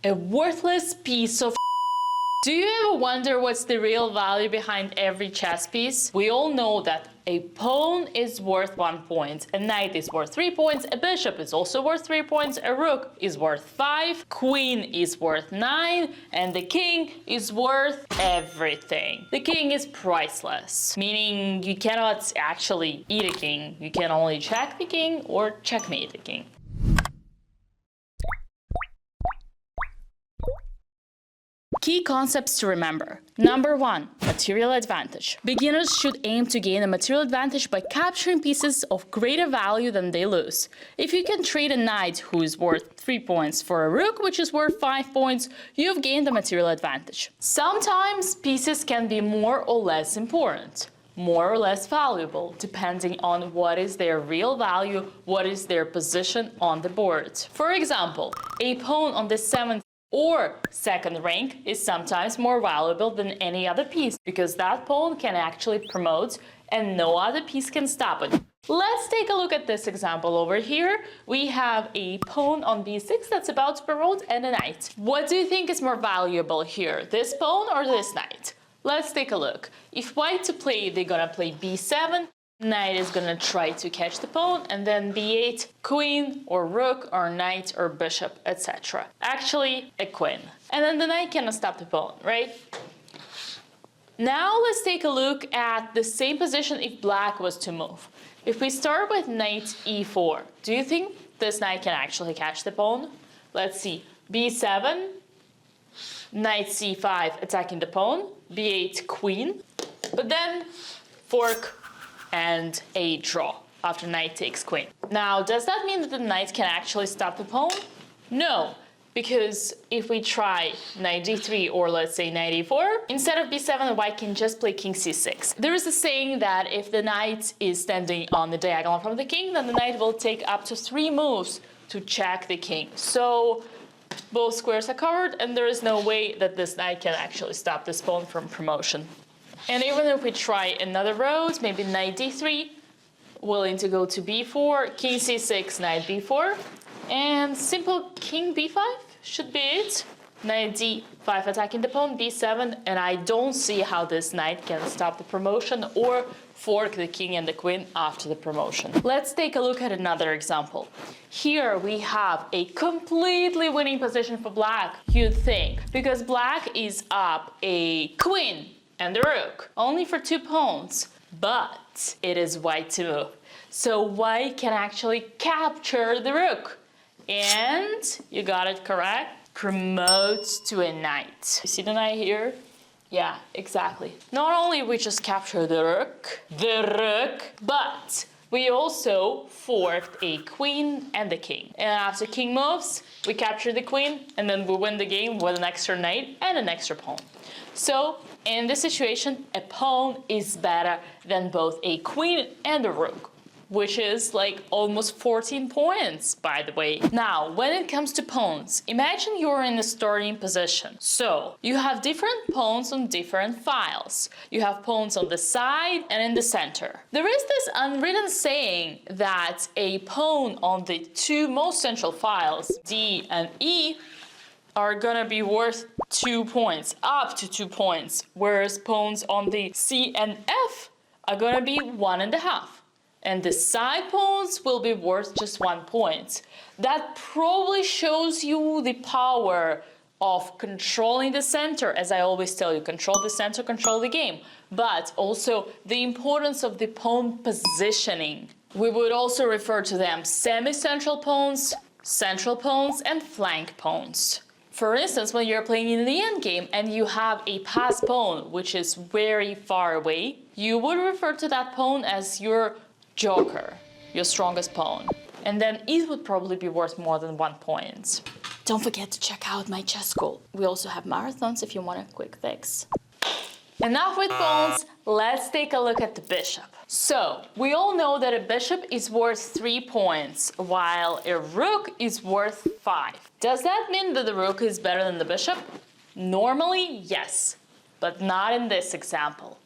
A worthless piece of. Do you ever wonder what's the real value behind every chess piece? We all know that a pawn is worth 1 point, a knight is worth 3 points, a bishop is also worth 3 points, a rook is worth 5, queen is worth 9, and the king is worth everything. The king is priceless, meaning you cannot actually eat a king, you can only check the king or checkmate the king. Key concepts to remember. Number 1, material advantage. Beginners should aim to gain a material advantage by capturing pieces of greater value than they lose. If you can trade a knight who is worth 3 points for a rook which is worth 5 points, you've gained a material advantage. Sometimes pieces can be more or less important, more or less valuable, depending on what is their real value, what is their position on the board. For example, a pawn on the 7th or 2nd rank is sometimes more valuable than any other piece because that pawn can actually promote and no other piece can stop it. Let's take a look at this example over here. We have a pawn on b6 that's about to promote and a knight. What do you think is more valuable here, this pawn or this knight? Let's take a look. If white to play, they're gonna play b7. Knight is gonna try to catch the pawn, and then b8, queen or rook or knight or bishop, etc. Actually, a queen. And then the knight cannot stop the pawn, right? Now let's take a look at the same position if black was to move. If we start with knight e4, do you think this knight can actually catch the pawn? Let's see, b7, knight c5 attacking the pawn, b8 queen, but then fork and a draw after knight takes queen. Now, does that mean that the knight can actually stop the pawn? No, because if we try knight d3 or let's say knight e4, instead of b7, white can just play king c6. There is a saying that if the knight is standing on the diagonal from the king, then the knight will take up to 3 moves to check the king. So both squares are covered and there is no way that this knight can actually stop this pawn from promotion. And even if we try another road, maybe knight d3, willing to go to b4, king c6, knight b4, and simple king b5 should be it. Knight d5 attacking the pawn, b7, and I don't see how this knight can stop the promotion or fork the king and the queen after the promotion. Let's take a look at another example. Here we have a completely winning position for black, you'd think, because black is up a queen and the rook, only for 2 pawns, but it is white to move. So white can actually capture the rook, and you got it correct, promote to a knight. You see the knight here? Yeah, exactly. Not only we just capture the rook, but we also forked a queen and the king. And after king moves, we capture the queen, and then we win the game with an extra knight and an extra pawn. So in this situation, a pawn is better than both a queen and a rook, which is like almost 14 points, by the way. Now, when it comes to pawns, imagine you're in a starting position. So you have different pawns on different files. You have pawns on the side and in the center. There is this unwritten saying that a pawn on the 2 most central files, D and E, are gonna be worth 2 points, up to 2 points, whereas pawns on the C and F are gonna be 1.5. And the side pawns will be worth just 1 point. That probably shows you the power of controlling the center. As I always tell you, control the center, control the game. But also the importance of the pawn positioning. We would also refer to them semi-central pawns, central pawns, and flank pawns. For instance, when you're playing in the endgame and you have a pass pawn, which is very far away, you would refer to that pawn as your joker, your strongest pawn. And then it would probably be worth more than 1 point. Don't forget to check out my chess school. We also have marathons if you want a quick fix. Enough with pawns, let's take a look at the bishop. So, we all know that a bishop is worth 3 points, while a rook is worth 5. Does that mean that the rook is better than the bishop? Normally, yes, but not in this example.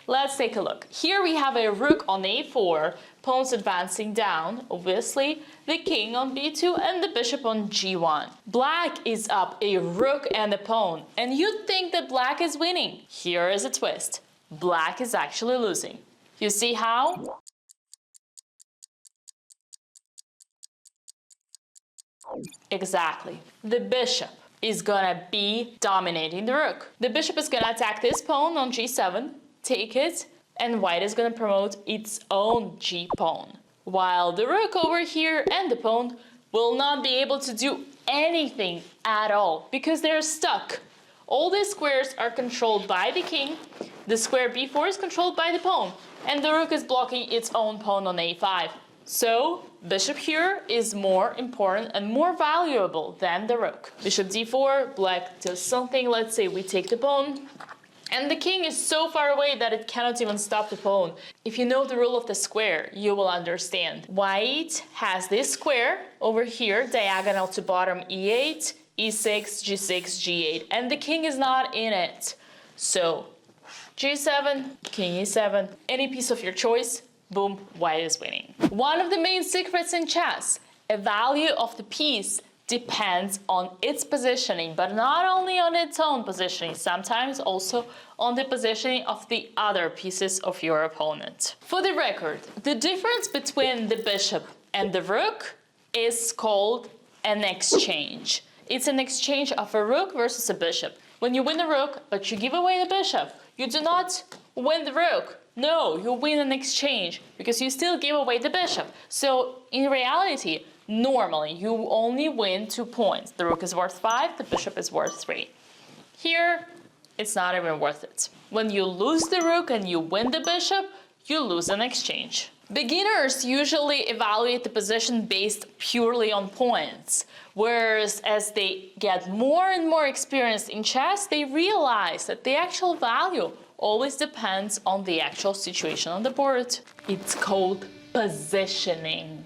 Let's take a look. Here we have a rook on a4, pawns advancing down, obviously, the king on b2 and the bishop on g1. Black is up a rook and a pawn, and you'd think that black is winning. Here is a twist. Black is actually losing. You see how? Exactly. The bishop is gonna be dominating the rook. The bishop is gonna attack this pawn on g7, take it, and white is gonna promote its own g-pawn. While the rook over here and the pawn will not be able to do anything at all because they're stuck. All these squares are controlled by the king, the square b4 is controlled by the pawn, and the rook is blocking its own pawn on a5. So, bishop here is more important and more valuable than the rook. Bishop d4, black does something, let's say we take the pawn, and the king is so far away that it cannot even stop the pawn. If you know the rule of the square, you will understand. White has this square over here, diagonal to bottom e8, e6, g6, g8, and the king is not in it. So, g7, king e7, any piece of your choice, boom, white is winning. One of the main secrets in chess, a value of the piece depends on its positioning, but not only on its own positioning, sometimes also on the positioning of the other pieces of your opponent. For the record, the difference between the bishop and the rook is called an exchange. It's an exchange of a rook versus a bishop. When you win the rook, but you give away the bishop, you do not win the rook. No, you win an exchange because you still give away the bishop. So in reality, normally you only win 2 points. The rook is worth 5, the bishop is worth 3. Here, it's not even worth it. When you lose the rook and you win the bishop, you lose an exchange. Beginners usually evaluate the position based purely on points, whereas as they get more and more experienced in chess, they realize that the actual value always depends on the actual situation on the board. It's called positioning.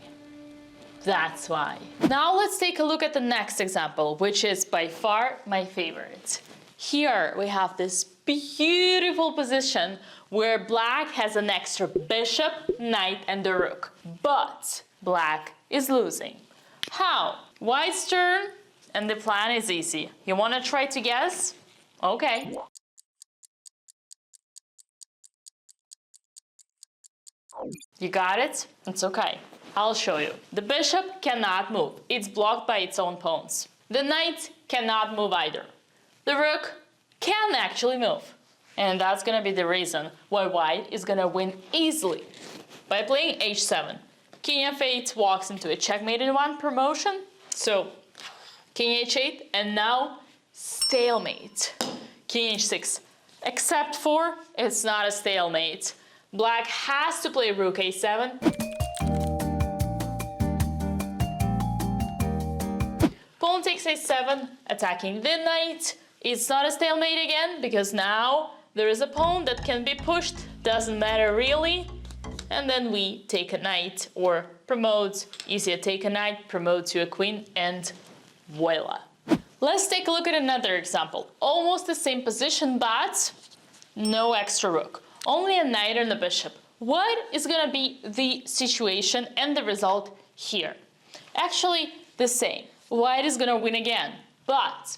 That's why. Now let's take a look at the next example, which is by far my favorite. Here we have this beautiful position where black has an extra bishop, knight, and the rook. But black is losing. How? White's turn, and the plan is easy. You want to try to guess? Okay. You got it? It's okay. I'll show you. The bishop cannot move. It's blocked by its own pawns. The knight cannot move either. The rook can actually move. And that's gonna be the reason why white is gonna win easily. By playing h7, king f8 walks into a checkmate in one promotion. So, king h8, and now stalemate. King h6, except for it's not a stalemate. Black has to play rook a7. Pawn takes a7, attacking the knight. It's not a stalemate again, because now there is a pawn that can be pushed, doesn't matter really. And then we take a knight, or promote, easier take a knight, promote to a queen, and voila. Let's take a look at another example. Almost the same position, but no extra rook. Only a knight and a bishop. What is gonna be the situation and the result here? Actually, the same. White is gonna win again, but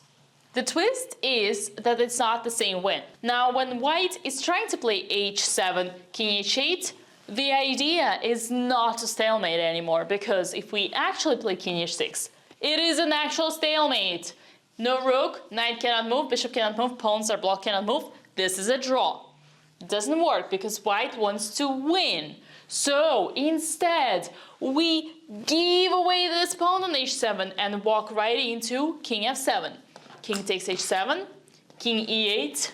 the twist is that it's not the same win. Now, when white is trying to play h7, king h8, the idea is not to stalemate anymore, because if we actually play king h6, it is an actual stalemate. No rook, knight cannot move, bishop cannot move, pawns are blocked, cannot move. This is a draw. It doesn't work because white wants to win. So instead, we give away this pawn on h7 and walk right into king f7. King takes h7, king e8,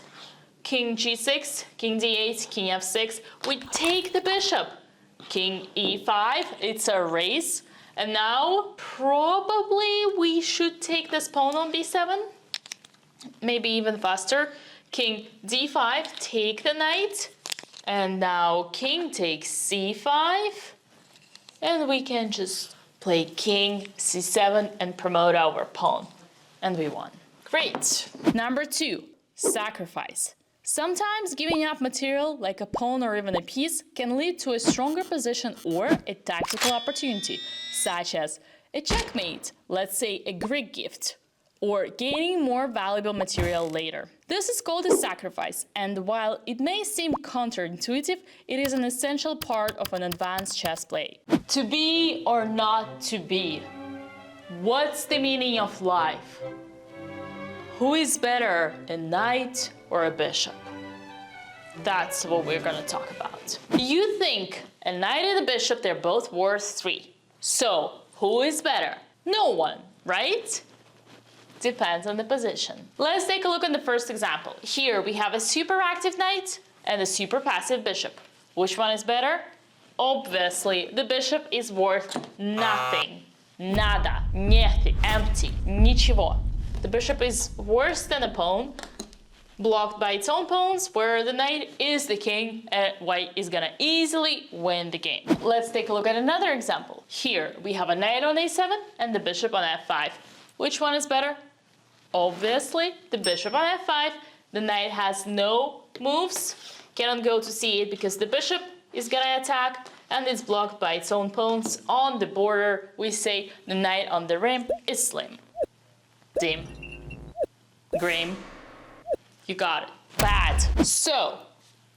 king g6, king d8, king f6. We take the bishop. King e5, it's a race. And now, probably we should take this pawn on b7. Maybe even faster. King d5, take the knight. And now king takes c5. And we can just play king c7 and promote our pawn. And we won. Great. Number 2, sacrifice. Sometimes giving up material, like a pawn or even a piece, can lead to a stronger position or a tactical opportunity, such as a checkmate, let's say a Greek gift, or gaining more valuable material later. This is called a sacrifice, and while it may seem counterintuitive, it is an essential part of an advanced chess play. To be or not to be? What's the meaning of life? Who is better, a knight or a bishop? That's what we're gonna talk about. You think a knight and a bishop, they're both worth 3. So, who is better? No one, right? Depends on the position. Let's take a look at the first example. Here we have a super active knight and a super passive bishop. Which one is better? Obviously, the bishop is worth nothing. Nada, niente, empty, nичего. The bishop is worse than a pawn, blocked by its own pawns, where the knight is the king and white is gonna easily win the game. Let's take a look at another example. Here we have a knight on a7 and the bishop on f5. Which one is better? Obviously, the bishop on f5. The knight has no moves, cannot go to c8 because the bishop is gonna attack and it's blocked by its own pawns. On the border, we say the knight on the rim is slim. Dim. Grim. You got it. Bad. So,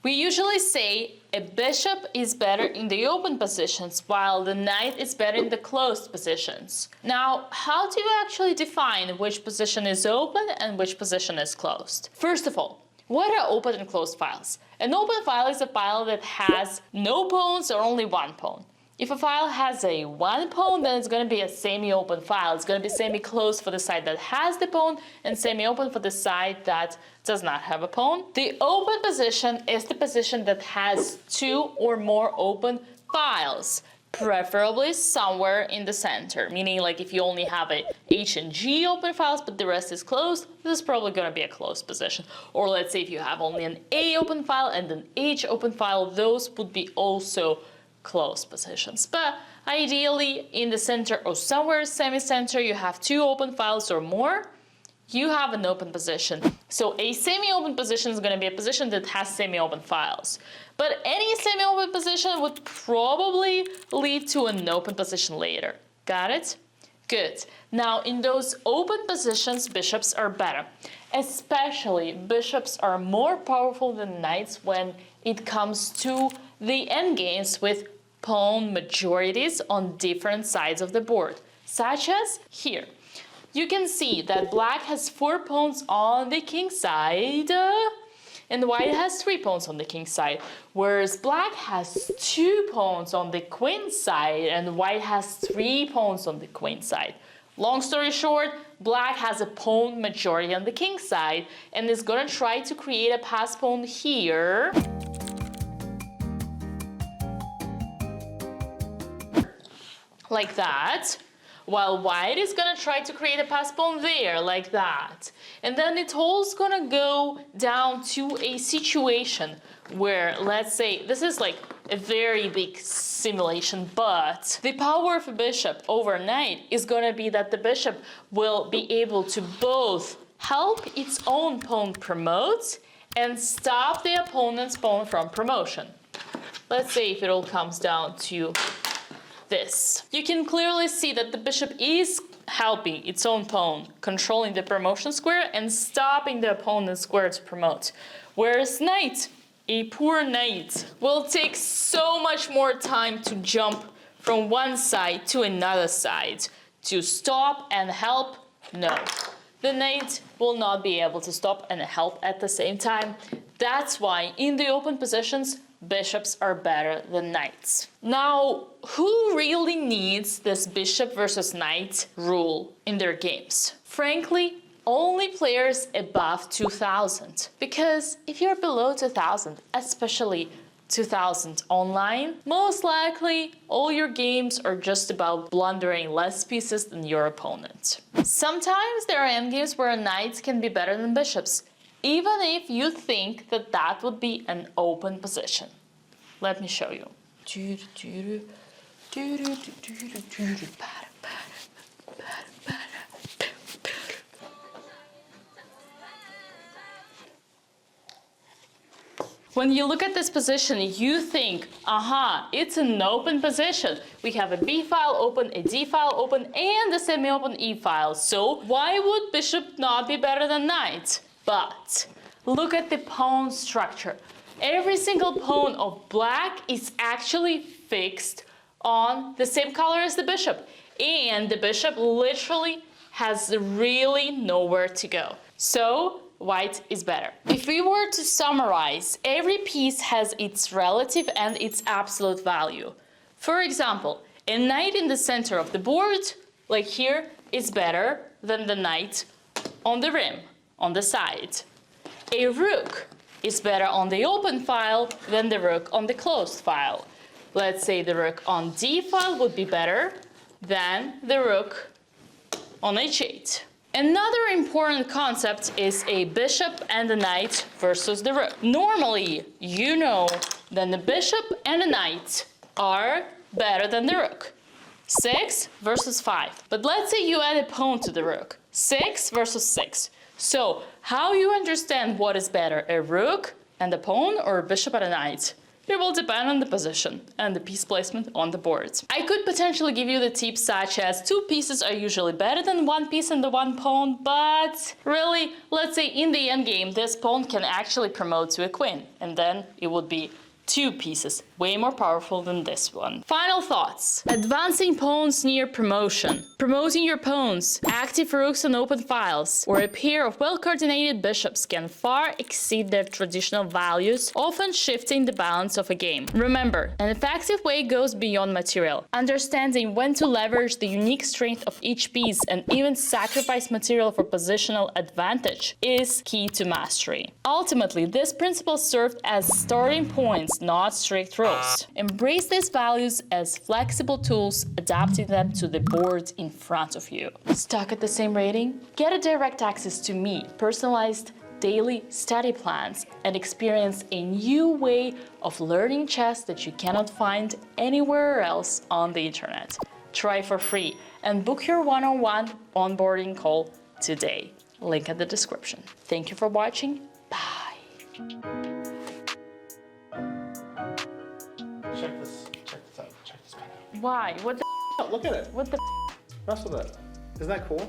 we usually say a bishop is better in the open positions while the knight is better in the closed positions. Now, how do you actually define which position is open and which position is closed? First of all, what are open and closed files? An open file is a file that has no pawns or only one pawn. If a file has a one pawn, then it's going to be a semi-open file. It's going to be semi-closed for the side that has the pawn and semi-open for the side that does not have a pawn. The open position is the position that has 2 or more open files, preferably somewhere in the center. Meaning, like, if you only have a H and G open files, but the rest is closed, this is probably going to be a closed position. Or let's say if you have only an A open file and an H open file, those would be also closed positions. But ideally, in the center or somewhere semi-center, you have 2 open files or more, you have an open position. So a semi-open position is going to be a position that has semi-open files. But any semi-open position would probably lead to an open position later. Got it? Good. Now, in those open positions, bishops are better. Especially, bishops are more powerful than knights when it comes to the endgames with pawn majorities on different sides of the board, such as here. You can see that black has 4 pawns on the king side, and white has 3 pawns on the king side, whereas black has 2 pawns on the queen side, and white has 3 pawns on the queen side. Long story short, black has a pawn majority on the king side, and is gonna try to create a pass pawn here. Like that, while white is gonna try to create a pass pawn there, like that. And then it's all gonna go down to a situation where, let's say, this is like a very big simulation, but the power of a bishop over knight is gonna be that the bishop will be able to both help its own pawn promote and stop the opponent's pawn from promotion. Let's say if it all comes down to this. You can clearly see that the bishop is helping its own pawn, controlling the promotion square and stopping the opponent's square to promote. Whereas knight, a poor knight, will take so much more time to jump from one side to another side. To stop and help, no. The knight will not be able to stop and help at the same time. That's why in the open positions, bishops are better than knights. Now, who really needs this bishop versus knight rule in their games? Frankly, only players above 2000. Because if you're below 2000, especially 2000 online, most likely all your games are just about blundering less pieces than your opponent. Sometimes there are endgames where knights can be better than bishops, even if you think that that would be an open position. Let me show you. When you look at this position, you think, aha, it's an open position. We have a b file open, a d file open, and a semi-open e file. So why would bishop not be better than knight? But look at the pawn structure. Every single pawn of black is actually fixed on the same color as the bishop. And the bishop literally has really nowhere to go. So white is better. If we were to summarize, every piece has its relative and its absolute value. For example, a knight in the center of the board, like here, is better than the knight on the rim, on the side. A rook is better on the open file than the rook on the closed file. Let's say the rook on d file would be better than the rook on h8. Another important concept is a bishop and a knight versus the rook. Normally, you know that the bishop and the knight are better than the rook. 6 versus 5. But let's say you add a pawn to the rook. 6 versus 6. So, how you understand what is better, a rook and a pawn or a bishop and a knight? It will depend on the position and the piece placement on the board. I could potentially give you the tips such as 2 pieces are usually better than 1 piece and the 1 pawn, but really, let's say in the endgame, this pawn can actually promote to a queen, and then it would be 2 pieces, way more powerful than this one. Final thoughts. Advancing pawns near promotion. Promoting your pawns, active rooks on open files, or a pair of well-coordinated bishops can far exceed their traditional values, often shifting the balance of a game. Remember, an effective way goes beyond material. Understanding when to leverage the unique strength of each piece and even sacrifice material for positional advantage is key to mastery. Ultimately, this principle served as starting points, not strict rules. Embrace these values as flexible tools, adapting them to the board in front of you. Stuck at the same rating? Get a direct access to me, personalized daily study plans, and experience a new way of learning chess that you cannot find anywhere else on the internet. Try for free and book your one-on-one onboarding call today. Link in the description. Thank you for watching. Bye. Check this out. Check this pen Why? What the out. Look at it. What the Mess with it. Isn't that cool?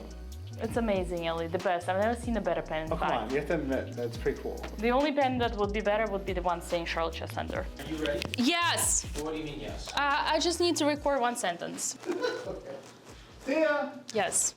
It's amazing, Ellie. The best. I've never seen a better pen in Oh, come fact. on. You have to admit, that's pretty cool. The only pen that would be better would be the one saying Charlotte Chess Center. Are you ready? Yes! What do you mean yes? I just need to record one sentence. Okay. See ya! Yes.